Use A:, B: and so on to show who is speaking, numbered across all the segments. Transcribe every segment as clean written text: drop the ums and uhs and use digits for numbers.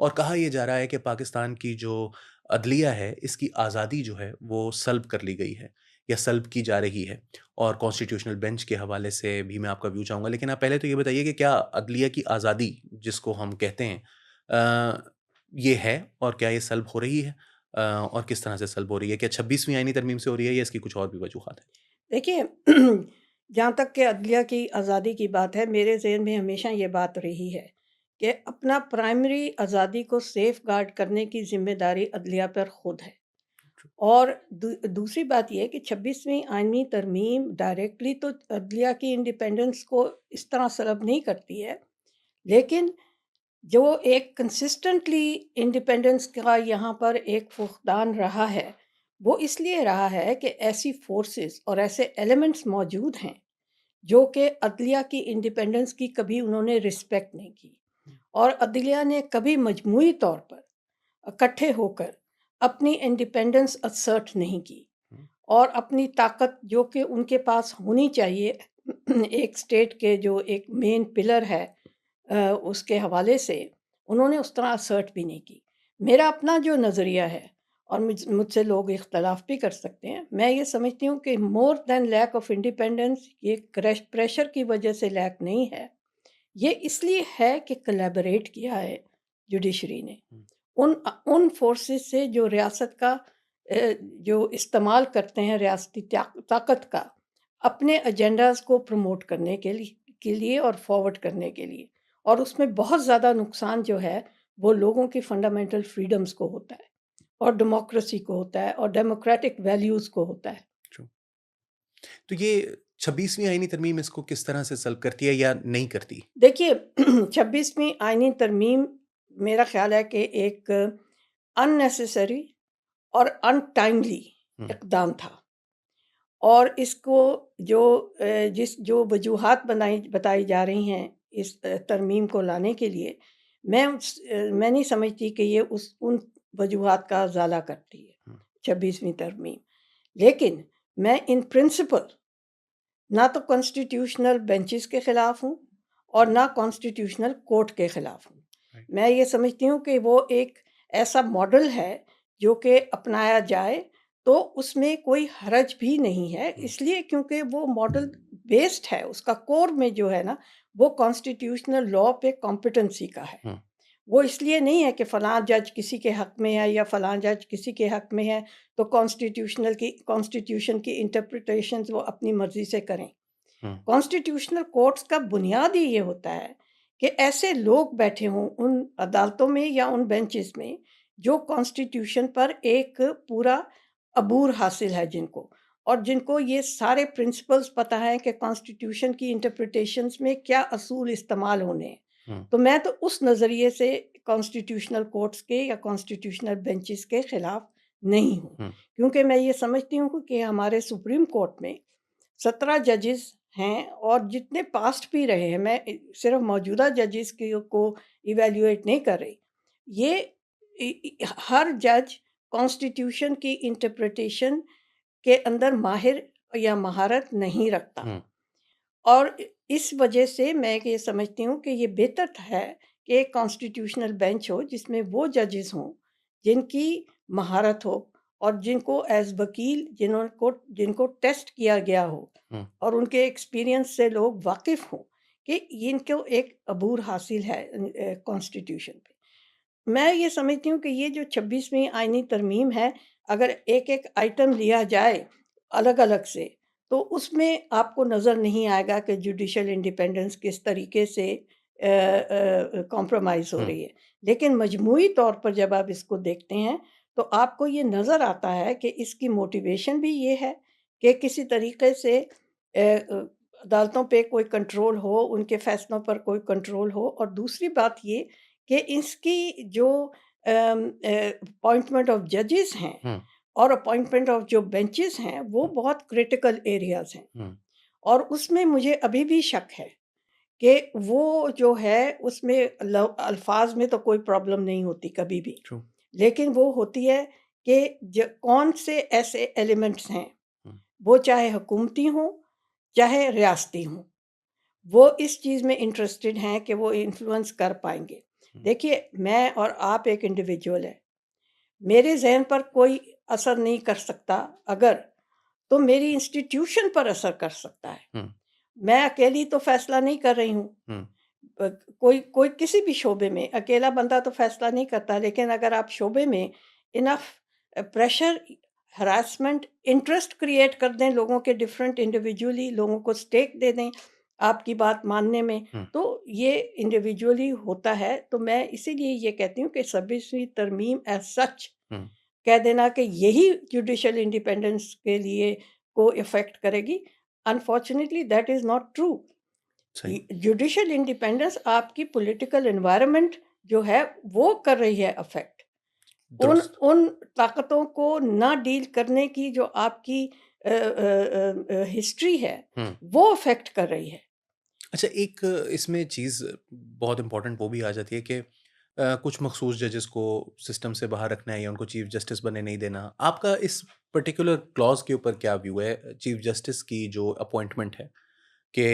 A: और कहा यह जा रहा है कि पाकिस्तान की जो अदलिया है, इसकी आज़ादी जो है, वो सल्ब कर ली गई है या सल्ब की जा रही है। और कॉन्स्टिट्यूशनल बेंच के हवाले से भी मैं आपका व्यू चाहूँगा। लेकिन आप पहले तो ये बताइए कि क्या अदलिया की आज़ादी, जिसको हम कहते हैं, ये है और क्या ये सल्ब हो रही है? और किस तरह से सल्ब हो रही है? क्या 26वीं आईनी तरमीम से हो रही है या इसकी कुछ और भी वजूहात हैं?
B: देखिए जहाँ तक कि अदलिया की आज़ादी की बात है, मेरे ज़हन में हमेशा ये बात रही है कि अपना प्राइमरी आज़ादी को सेफ़ गार्ड करने की ज़िम्मेदारी अदलिया पर खुद है। और दूसरी बात ये है कि 26वीं आईनी तरमीम डायरेक्टली तो अदलिया की इंडिपेंडेंस को इस तरह सलब नहीं करती है, लेकिन जो एक कंसिस्टेंटली इंडिपेंडेंस का यहाँ पर एक फुक़दान रहा है, वो इसलिए रहा है कि ऐसी फ़ोर्सेस और ऐसे एलिमेंट्स मौजूद हैं, जो कि अदलिया की इंडिपेंडेंस की कभी उन्होंने रिस्पेक्ट नहीं की। और अदलिया ने कभी मजमूई तौर पर इकट्ठे होकर अपनी इंडिपेंडेंस असर्ट नहीं की और अपनी ताकत जो कि उनके पास होनी चाहिए एक स्टेट के जो एक मेन पिलर है उसके हवाले से उन्होंने उस तरह असर्ट भी नहीं की। मेरा अपना जो नज़रिया है और मुझसे लोग इख्तलाफ भी कर सकते हैं, मैं ये समझती हूँ कि more than lack of independence ये प्रेशर की वजह से लैक नहीं है, ये इसलिए है कि कोलैबोरेट किया है जुडिशरी ने
A: हुँ,
B: उन फोर्सेस से जो रियासत का जो इस्तेमाल करते हैं रियासती ताकत का अपने एजेंडाज़ को प्रमोट करने के लिए और फॉरवर्ड करने के लिए। और उसमें बहुत ज़्यादा नुकसान जो है वो लोगों की फंडामेंटल फ्रीडम्स को होता है और डेमोक्रेसी को होता है और डेमोक्रेटिक वैल्यूज़ को होता है।
A: ट्रू। तो ये 26वीं आईनी तरमीम इसको किस तरह से सल्ब करती है या नहीं करती?
B: देखिए 26वीं आईनी तरमीम मेरा ख़्याल है कि एक अननेसेसरी और अनटाइमली
A: हुँ,
B: इक़दाम था। और इसको जो जो वजूहात बताई जा रही हैं इस तरमीम को लाने के लिए, मैं नहीं समझती कि ये उन वजूहात का ज़ाला करती है,
A: हुँ,
B: 26वीं तरमीम। लेकिन मैं इन प्रिंसिपल ना तो कॉन्स्टिट्यूशनल बेंचेस के ख़िलाफ़ हूँ और ना कॉन्स्टिट्यूशनल कोर्ट के ख़िलाफ़ हूँ।
A: राइट।
B: मैं ये समझती हूँ कि वो एक ऐसा मॉडल है जो कि अपनाया जाए तो उसमें कोई हर्ज भी नहीं है,
A: हुँ,
B: इसलिए क्योंकि वो मॉडल बेस्ड है, उसका कोर में जो है ना, वो कॉन्स्टिट्यूशनल लॉ पे कॉम्पिटेंसी का है।
A: हुँ,
B: वो इसलिए नहीं है कि फ़लाँ जज किसी के हक़ में है या फ़लाँ जज किसी के हक़ में है, तो कॉन्स्टिट्यूशन की इंटरप्रिटेशंस वो अपनी मर्ज़ी से करें।
A: हुँ,
B: कॉन्स्टिट्यूशनल कोर्ट्स का बुनियाद ही ये होता है कि ऐसे लोग बैठे हों उन अदालतों में या उन बेंचेस में जो कॉन्स्टिट्यूशन पर एक पूरा अबूर हासिल है जिनको और जिनको ये सारे प्रिंसिपल्स पता है कि कॉन्स्टिट्यूशन की इंटरप्रिटेशंस में क्या असूल इस्तेमाल होने हैं।
A: हुँ,
B: तो मैं तो उस नज़रिए से कॉन्स्टिट्यूशनल कोर्ट्स के या कॉन्स्टिट्यूशनल बेंचेस के ख़िलाफ़ नहीं हूँ,
A: हुँ,
B: क्योंकि मैं ये समझती हूँ कि हमारे सुप्रीम कोर्ट में 17 जजेस हैं और जितने पास्ट भी रहे हैं, मैं सिर्फ मौजूदा जजेस को इवैल्यूएट नहीं कर रही। ये हर जज कॉन्स्टिट्यूशन की इंटरप्रिटेशन के अंदर माहिर या महारत नहीं रखता।
A: हुँ,
B: और इस वजह से मैं ये समझती हूँ कि ये बेहतर है कि एक कॉन्स्टिट्यूशनल बेंच हो जिसमें वो जजेस हों जिनकी महारत हो और जिनको एज वकील जिनको टेस्ट किया गया हो
A: हुँ,
B: और उनके एक्सपीरियंस से लोग वाकिफ़ हों कि इनको एक अबूर हासिल है कॉन्स्टिट्यूशन पे। मैं ये समझती हूँ कि ये जो 26वीं आईनी तरमीम है, अगर एक-एक आइटम लिया जाए अलग-अलग से, तो उसमें आपको नज़र नहीं आएगा कि जुडिशियल इंडिपेंडेंस किस तरीके से कॉम्प्रोमाइज़ हो
A: हुँ,
B: रही है। लेकिन मजमूई तौर पर जब आप इसको देखते हैं, तो आपको ये नज़र आता है कि इसकी मोटिवेशन भी ये है कि किसी तरीके से अदालतों पे कोई कंट्रोल हो, उनके फैसलों पर कोई कंट्रोल हो और दूसरी बात ये कि इसकी जो अपॉइंटमेंट ऑफ जजेस हैं
A: हुँ,
B: और अपॉइंटमेंट ऑफ जो बेंचेस हैं, वो
A: हुँ,
B: बहुत क्रिटिकल एरियाज़ हैं।
A: हुँ,
B: और उसमें मुझे अभी भी शक है कि वो जो है उसमें अल्फाज में तो कोई प्रॉब्लम नहीं होती कभी भी,
A: ट्रू।
B: लेकिन वो होती है कि कौन से ऐसे एलिमेंट्स हैं,
A: हुँ,
B: वो चाहे हुकूमती हों चाहे रियासती हों, वो इस चीज़ में इंटरेस्टेड हैं कि वो इन्फ्लुएंस कर पाएंगे।
A: हुँ,
B: देखिए, मैं और आप एक इंडिविजुअल है। मेरे ज़हन पर कोई असर नहीं कर सकता अगर, तो मेरी इंस्टीट्यूशन पर असर कर सकता है।
A: हुँ,
B: मैं अकेली तो फ़ैसला नहीं कर रही हूँ।
A: हुँ,
B: अ, कोई कोई किसी भी शोबे में अकेला बंदा तो फ़ैसला नहीं करता, लेकिन अगर आप शोबे में enough pressure, harassment, interest create कर दें लोगों के, डिफरेंट इंडिविजुअली लोगों को स्टेक दे दें आपकी बात मानने में,
A: हुँ,
B: तो ये इंडिविजुअली होता है। तो मैं इसीलिए ये कहती हूँ कि 26वीं तरमीम एज़ सच
A: हुँ,
B: कह देना कि यही जुडिशियल इंडिपेंडेंस के लिए को इफ़ेक्ट करेगी, unfortunately that is not true.
A: सही,
B: जुडिशियल इंडिपेंडेंस आपकी पॉलिटिकल एनवायरनमेंट जो है वो कर रही है अफेक्ट। उन
A: दुरुस्त।
B: उन ताकतों को ना डील करने की जो आपकी हिस्ट्री है,
A: हुँ।
B: वो अफेक्ट कर रही है।
A: अच्छा एक इसमें चीज़ बहुत इम्पोर्टेंट वो भी आ जाती है कि कुछ मखसूस जजेस को सिस्टम से बाहर रखना है या उनको चीफ जस्टिस बनने नहीं देना। आपका इस पर्टिकुलर क्लॉज़ के ऊपर क्या व्यू है? चीफ जस्टिस की जो अपॉइंटमेंट है कि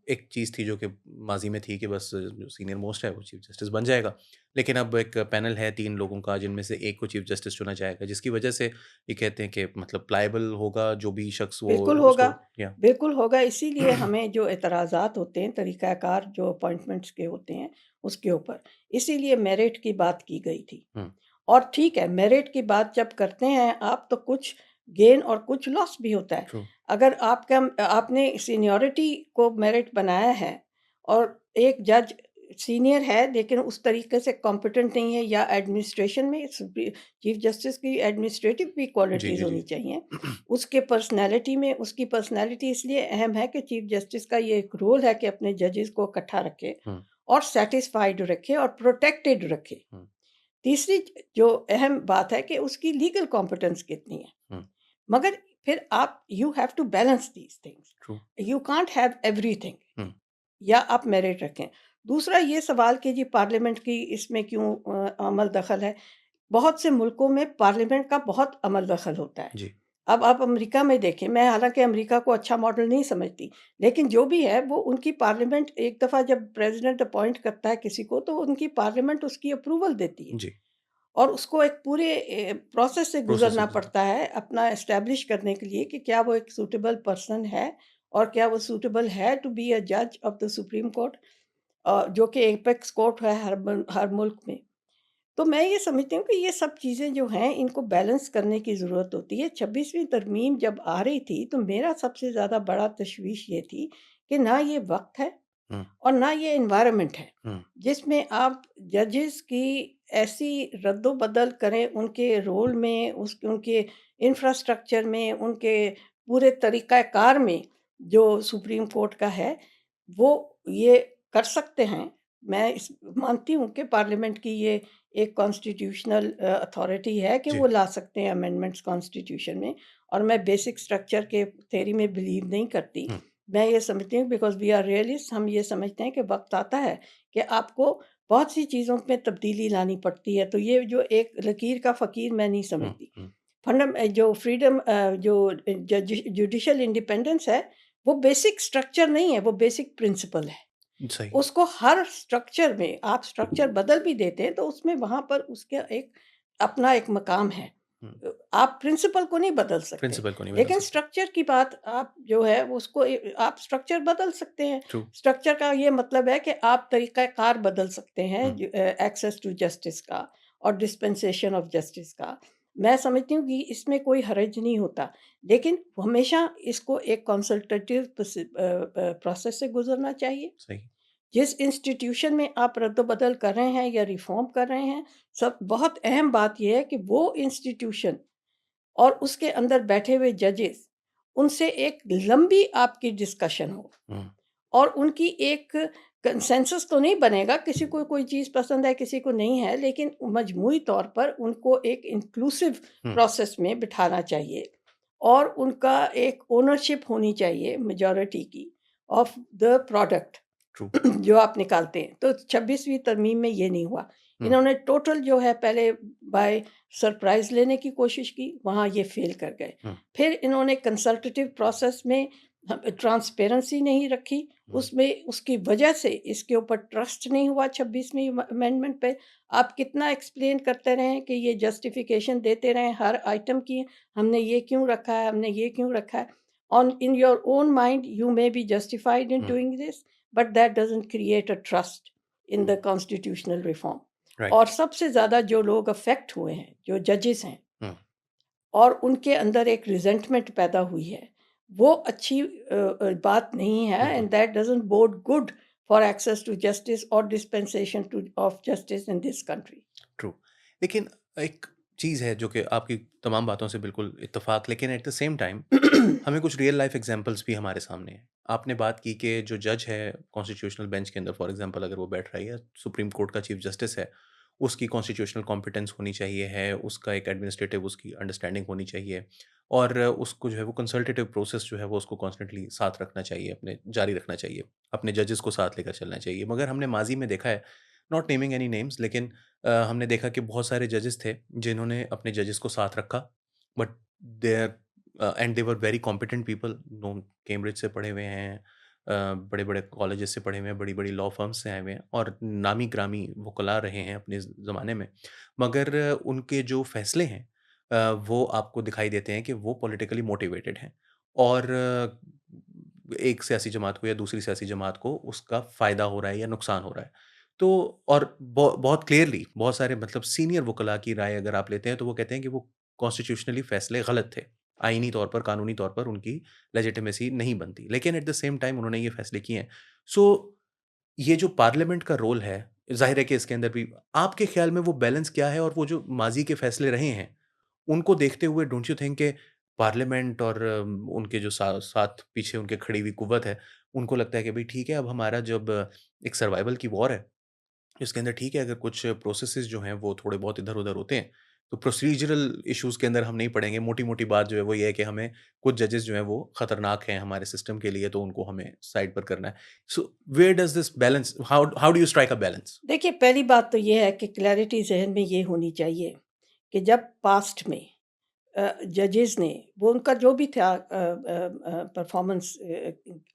A: एक चीज़ थी जो कि माज़ी में थी कि बस जो सीनियर मोस्ट है वो चीफ जस्टिस बन जाएगा। लेकिन अब एक पैनल है 3 लोगों का जिनमें से एक को चीफ जस्टिस चुना जाएगा जिसकी वजह से ये कहते हैं कि मतलब प्लायबल होगा जो भी शख्स वो
B: बिल्कुल होगा,
A: उसको या
B: बिल्कुल होगा। इसीलिए हमें जो एतराज़ात होते हैं, तरीक़ाकार जो अपॉइंटमेंट्स के होते हैं, उसके ऊपर, इसीलिए मेरिट की बात की गई थी।
A: हुँ,
B: और ठीक है, मेरिट की बात जब करते हैं आप, तो कुछ गेन और कुछ लॉस भी होता है।
A: ट्रू।
B: अगर आपने सीनियॉरिटी को मेरिट बनाया है और एक जज सीनियर है लेकिन उस तरीके से कॉम्पिटेंट नहीं है, या एडमिनिस्ट्रेशन में चीफ जस्टिस की एडमिनिस्ट्रेटिव भी
A: जी,
B: क्वालिटीज़
A: जी, जी।
B: होनी चाहिए। उसके पर्सनैलिटी में, उसकी पर्सनैलिटी इसलिए अहम है कि चीफ जस्टिस का ये एक रोल है कि अपने जजेस को इकट्ठा रखे
A: हुँ,
B: और सैटिस्फाइड रखे और प्रोटेक्टेड रखे।
A: हुँ,
B: तीसरी जो अहम बात है कि उसकी लीगल कॉम्पिटेंस कितनी है।
A: हुँ,
B: मगर फिर आप, you have to balance these things.
A: True.
B: You can't have everything,
A: hmm,
B: या आप मेरिट रखें। दूसरा ये सवाल कि जी पार्लियामेंट की इसमें क्यों अमल दखल है। बहुत से मुल्कों में पार्लियामेंट का बहुत अमल दखल होता है।
A: जी,
B: अब आप अमेरिका में देखें, मैं हालाँकि अमेरिका को अच्छा मॉडल नहीं समझती, लेकिन जो भी है वो उनकी पार्लियामेंट, एक दफ़ा जब प्रेज़िडेंट अपॉइंट करता है किसी को, तो उनकी पार्लियामेंट उसकी अप्रूवल देती है
A: जी,
B: और उसको एक पूरे प्रोसेस से
A: प्रोसेस से
B: गुज़रना
A: गुज़रना।
B: पड़ता है अपना एस्टैब्लिश करने के लिए कि क्या वो एक सूटेबल पर्सन है और क्या वो सूटेबल है टू बी अ जज ऑफ द सुप्रीम कोर्ट, जो कि एपेक्स कोर्ट है हर मुल्क में। तो मैं ये समझती हूँ कि ये सब चीज़ें जो हैं, इनको बैलेंस करने की ज़रूरत होती है। 26वीं तरमीम जब आ रही थी, तो मेरा सबसे ज़्यादा बड़ा तशवीश ये थी कि ना ये वक़्त है
A: हुँ,
B: और ना ये एनवायरनमेंट है,
A: हुँ,
B: जिसमें आप जजेस की ऐसी रद्द-ओ-बदल करें उनके रोल में, उनके इंफ्रास्ट्रक्चर में, उनके पूरे तरीक़ाकार में, जो सुप्रीम कोर्ट का है, वो ये कर सकते हैं। मैं इस मानती हूँ कि पार्लियामेंट की ये एक कॉन्स्टिट्यूशनल अथॉरिटी है कि
A: जी,
B: वो ला सकते हैं अमेंडमेंट्स कॉन्स्टिट्यूशन में, और मैं बेसिक स्ट्रक्चर के थ्योरी में बिलीव नहीं करती।
A: हुँ,
B: मैं ये समझती हूँ, बिकॉज़ वी आर रियलिस्ट, हम ये समझते हैं कि वक़्त आता है कि आपको बहुत सी चीज़ों में तब्दीली लानी पड़ती है। तो ये जो एक लकीर का फ़कीर मैं नहीं
A: हुँ,
B: समझती।
A: हुँ,
B: जो फ्रीडम, जो जुडिशियल इंडिपेंडेंस है, वो बेसिक स्ट्रक्चर नहीं है, वो बेसिक प्रिंसिपल है।
A: सही,
B: उसको हर स्ट्रक्चर में आप स्ट्रक्चर बदल भी देते हैं, तो उसमें वहाँ पर उसका एक अपना एक मकाम है।
A: हुँ,
B: आप प्रिंसिपल को नहीं बदल सकते,
A: प्रिंसिपल को नहीं बदल
B: लेकिन
A: सकते।
B: स्ट्रक्चर की बात आप जो है उसको आप स्ट्रक्चर बदल सकते हैं।
A: ट्रू,
B: स्ट्रक्चर का ये मतलब है कि आप तरीक़ाकार बदल सकते हैं,
A: हुँ,
B: एक्सेस टू जस्टिस का और डिस्पेंसेशन ऑफ जस्टिस का। मैं समझती हूँ कि इसमें कोई हर्ज नहीं होता, लेकिन हमेशा इसको एक कंसल्टेटिव प्रोसेस से गुज़रना चाहिए।
A: सही,
B: जिस इंस्टीट्यूशन में आप रद्द-ओ-बदल कर रहे हैं या रिफ़ॉर्म कर रहे हैं, सब बहुत अहम बात ये है कि वो इंस्टीट्यूशन और उसके अंदर बैठे हुए जजेस, उनसे एक लंबी आपकी डिस्कशन हो
A: हुँ,
B: और उनकी एक कंसेंसस तो नहीं बनेगा, किसी को कोई चीज़ पसंद है, किसी को नहीं है, लेकिन मजमूई तौर पर उनको एक इंक्लूसिव
A: हुँ,
B: प्रोसेस में बिठाना चाहिए और उनका एक ओनरशिप होनी चाहिए मेजॉरिटी की ऑफ द प्रोडक्ट
A: ट्रू,
B: जो आप निकालते हैं। तो 26वीं तरमीम में ये नहीं हुआ।
A: हुँ,
B: इन्होंने टोटल जो है पहले बाय सरप्राइज़ लेने की कोशिश की, वहाँ ये फ़ेल कर गए।
A: हुँ,
B: फिर इन्होंने कंसल्टेटिव प्रोसेस में ट्रांसपेरेंसी नहीं रखी,
A: हुँ,
B: उसमें उसकी वजह से इसके ऊपर ट्रस्ट नहीं हुआ 26वीं अमेंडमेंट पे। आप कितना एक्सप्लेन करते रहें कि ये जस्टिफिकेशन देते रहें हर आइटम की, हमने ये क्यों रखा है, हमने ये क्यों रखा है। On in your own mind you may be justified in
A: hmm,
B: doing this, but that doesn't create a trust in
A: hmm,
B: the constitutional reform.
A: Right.
B: और सबसे ज़्यादा जो लोग अफेक्ट हुए हैं, जो जजेस हैं,
A: हुँ,
B: और उनके अंदर एक रिजेंटमेंट पैदा हुई है, वो अच्छी बात नहीं है,
A: बिल्कुल,
B: and that doesn't bode good for access to justice और dispensation to of justice in this country.
A: True. लेकिन एक चीज़ है जो कि आपकी तमाम बातों से बिल्कुल इत्तेफ़ाक, लेकिन एट द सेम टाइम हमें कुछ रियल लाइफ़ एग्ज़ाम्पल्स भी हमारे सामने हैं। आपने बात की कि जो जज है कॉन्स्टिट्यूशनल बेंच के अंदर, फॉर एग्ज़ाम्पल अगर वो बैठ रहा है या सुप्रीम कोर्ट का चीफ जस्टिस है, उसकी कॉन्स्टिट्यूशनल कॉम्पिटेंस होनी चाहिए है, उसका एक एडमिनिस्ट्रेटिव उसकी अंडरस्टैंडिंग होनी चाहिए और उसको जो है वो कंसल्टेटिव प्रोसेस जो है वो उसको कॉन्स्टेंटली साथ रखना चाहिए, अपने जारी रखना चाहिए, अपने जजेस को साथ लेकर चलना चाहिए। मगर हमने माज़ी में देखा है, नॉट नेमिंग एनी नेम्स, लेकिन हमने देखा कि बहुत सारे जजेस थे जिन्होंने अपने जजेस को साथ रखा, but there and they were very competent people, no Cambridge से पढ़े हुए हैं, बड़े बड़े कॉलेजेस से पढ़े हुए हैं, बड़ी बड़ी लॉ फर्म्स से आए हुए हैं और नामी ग्रामी वकला रहे हैं अपने ज़माने में, मगर उनके जो फैसले हैं वो आपको दिखाई देते हैं कि वो पॉलिटिकली मोटिवेटेड हैं और एक सियासी जमात को या दूसरी सियासी जमात को उसका फ़ायदा हो रहा है या नुकसान हो रहा है। तो और बहुत क्लियरली बहुत सारे मतलब सीनियर वुकला की राय अगर आप लेते हैं तो वो कहते हैं कि वो कॉन्स्टिट्यूशनली फ़ैसले गलत थे। आईनी तौर पर, कानूनी तौर पर उनकी लेजिटिमेसी नहीं बनती। लेकिन एट द सेम टाइम उन्होंने ये फ़ैसले किए हैं। सो ये जो पार्लियामेंट का रोल है, ज़ाहिर है कि इसके अंदर भी आपके ख़्याल में वो बैलेंस क्या है? और वो जो माज़ी के फ़ैसले रहे हैं, उनको देखते हुए डोंट यू थिंक कि पार्लियामेंट और उनके जो साथ पीछे उनके खड़ी हुई कुव्वत है, उनको लगता है कि भई ठीक है, अब हमारा जब एक सर्वाइवल की वॉर है, इसके अंदर ठीक है अगर कुछ प्रोसेसेस जो हैं वो थोड़े बहुत इधर-उधर होते हैं, तो प्रोसीजरल इश्यूज़ के अंदर हम नहीं पड़ेंगे। मोटी-मोटी बात जो है वो ये है कि हमें कुछ जजेस जो हैं वो खतरनाक हैं हमारे सिस्टम के लिए, तो उनको हमें साइड पर करना है। So where does this balance how how do you strike a balance?
B: देखिए, पहली बात तो ये है कि क्लैरिटी ज़हन में ये होनी चाहिए कि जब पास्ट में जजेस ने वो उनका जो भी था परफॉर्मेंस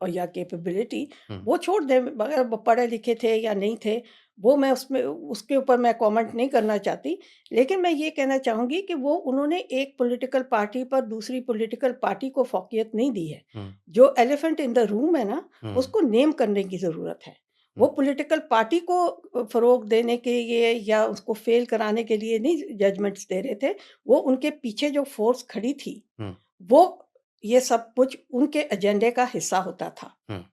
B: और या कैपेबिलिटी,
A: हुँ,
B: वो छोड़ दें, अगर वो पढ़े लिखे थे या नहीं थे, वो मैं उसमें उसके ऊपर मैं कमेंट नहीं करना चाहती। लेकिन मैं ये कहना चाहूँगी कि वो उन्होंने एक पॉलिटिकल पार्टी पर दूसरी पॉलिटिकल पार्टी को फ़ौक़ियत नहीं दी है।
A: हुँ,
B: जो एलिफेंट इन द रूम है ना,
A: हुँ,
B: उसको नेम करने की ज़रूरत है।
A: हुँ,
B: वो पॉलिटिकल पार्टी को फ़रोग़ देने के लिए या उसको फ़ेल कराने के लिए नहीं जजमेंट्स दे रहे थे। वो उनके पीछे जो फ़ोर्स खड़ी थी,
A: हुँ,
B: वो ये सब कुछ उनके एजेंडे का हिस्सा होता था।
A: हुँ,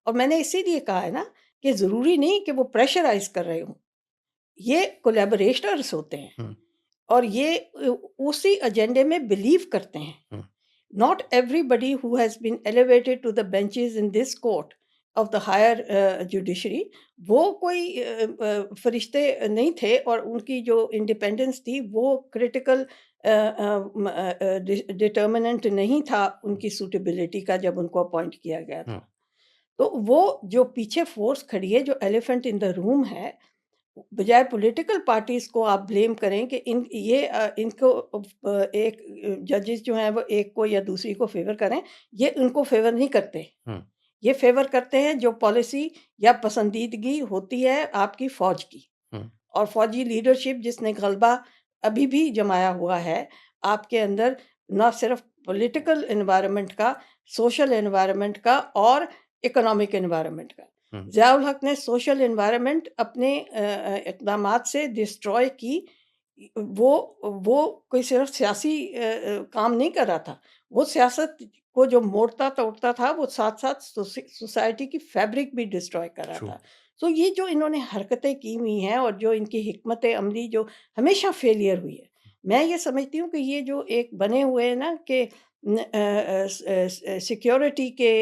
B: और मैंने इसीलिए कहा है ना कि ज़रूरी नहीं कि वो प्रेशराइज़ कर रहे हों। ये कोलैबोरेटर्स होते हैं
A: हुँ,
B: और ये उसी एजेंडे में बिलीव करते हैं।
A: हुँ,
B: Not everybody who has been elevated to the benches in this court of the higher judiciary, वो कोई फरिश्ते नहीं थे और उनकी जो इंडिपेंडेंस थी वो क्रिटिकल डिटर्मिनेंट नहीं था उनकी सूटेबिलिटी का जब उनको अपॉइंट किया गया
A: हुँ,
B: था। तो वो जो पीछे फोर्स खड़ी है, जो एलिफेंट इन द रूम है, बजाय पॉलिटिकल पार्टीज़ को आप ब्लेम करें कि इनको एक जजेस जो हैं वो एक को या दूसरी को फ़ेवर करें, ये इनको फ़ेवर नहीं करते।
A: हुँ,
B: ये फ़ेवर करते हैं जो पॉलिसी या पसंदीदगी होती है आपकी फ़ौज की।
A: हुँ,
B: और फ़ौजी लीडरशिप जिसने गलबा अभी भी जमाया हुआ है आपके अंदर, ना सिर्फ़ पॉलिटिकल एनवायरनमेंट का, सोशल एनवायरनमेंट का और इकोनॉमिक एनवायरनमेंट का।
A: हुँ,
B: ज़ियाउल हक ने सोशल एनवायरनमेंट अपने इक़दामात से डिस्ट्रॉय की। वो वो कोई सिर्फ़ सियासी काम नहीं कर रहा था। वो सियासत को जो मोड़ता-तोड़ता था, वो साथ-साथ सोसाइटी की फैब्रिक भी डिस्ट्रॉय कर रहा
A: ट्रू,
B: था। तो ये जो इन्होंने हरकतें की हुई हैं और जो इनकी हिकमत अमली जो हमेशा फेलियर हुई है, मैं ये समझती हूँ कि ये जो एक बने हुए हैं ना कि सिक्योरिटी के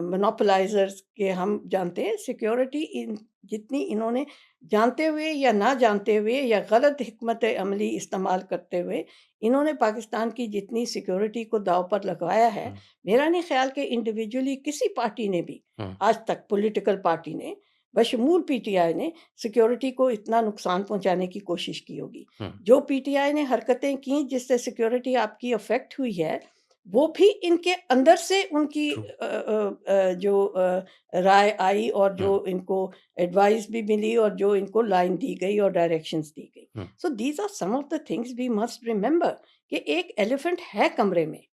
B: मोनोपोलाइज़र्स के हम जानते हैं सिक्योरिटी इन जितनी इन्होंने जानते हुए या ना जानते हुए या गलत हिकमत अमली इस्तेमाल करते हुए इन्होंने पाकिस्तान की जितनी सिक्योरिटी को दाँव पर लगवाया है,
A: हुँ,
B: मेरा नहीं ख़्याल कि इंडिविजुअली किसी पार्टी ने भी
A: हुँ,
B: आज तक पॉलिटिकल पार्टी ने बशमूल पीटीआई ने सिक्योरिटी को इतना नुकसान पहुंचाने की कोशिश की होगी।
A: हुँ,
B: जो पीटीआई ने हरकतें की जिससे सिक्योरिटी आपकी अफेक्ट हुई है, वो भी इनके अंदर से उनकी
A: ट्रू।
B: राय आई और
A: हुँ,
B: जो इनको एडवाइस भी मिली और जो इनको लाइन दी गई और डायरेक्शंस दी गई।
A: Hmm,
B: so these are some of the things we must remember कि एक एलिफेंट है कमरे में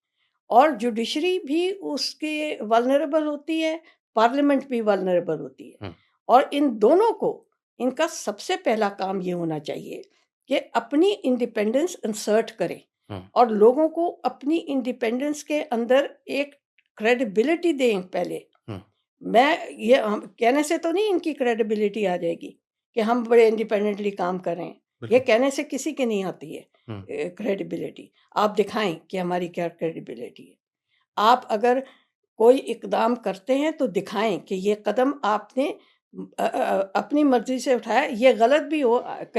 B: और जुडिशरी भी उसके वल्नरेबल होती है, पार्लियामेंट भी वल्नरेबल होती है।
A: हुँ,
B: और इन दोनों को इनका सबसे पहला काम ये होना चाहिए कि अपनी इंडिपेंडेंस इंसर्ट करें
A: हुँ,
B: और लोगों को अपनी इंडिपेंडेंस के अंदर एक क्रेडिबिलिटी दें पहले।
A: हुँ,
B: मैं ये हम कहने से तो नहीं इनकी क्रेडिबिलिटी आ जाएगी कि हम बड़े इंडिपेंडेंटली काम कर रहे हैं। ये
A: बिल्कुल।
B: कहने से किसी की नहीं आती है
A: हुँ,
B: क्रेडिबिलिटी। आप दिखाएँ कि हमारी क्या क्रेडिबिलिटी है। आप अगर कोई इक़दाम करते हैं तो दिखाएँ कि ये कदम आपने अपनी मर्ज़ी से उठाया, ये गलत भी हो कई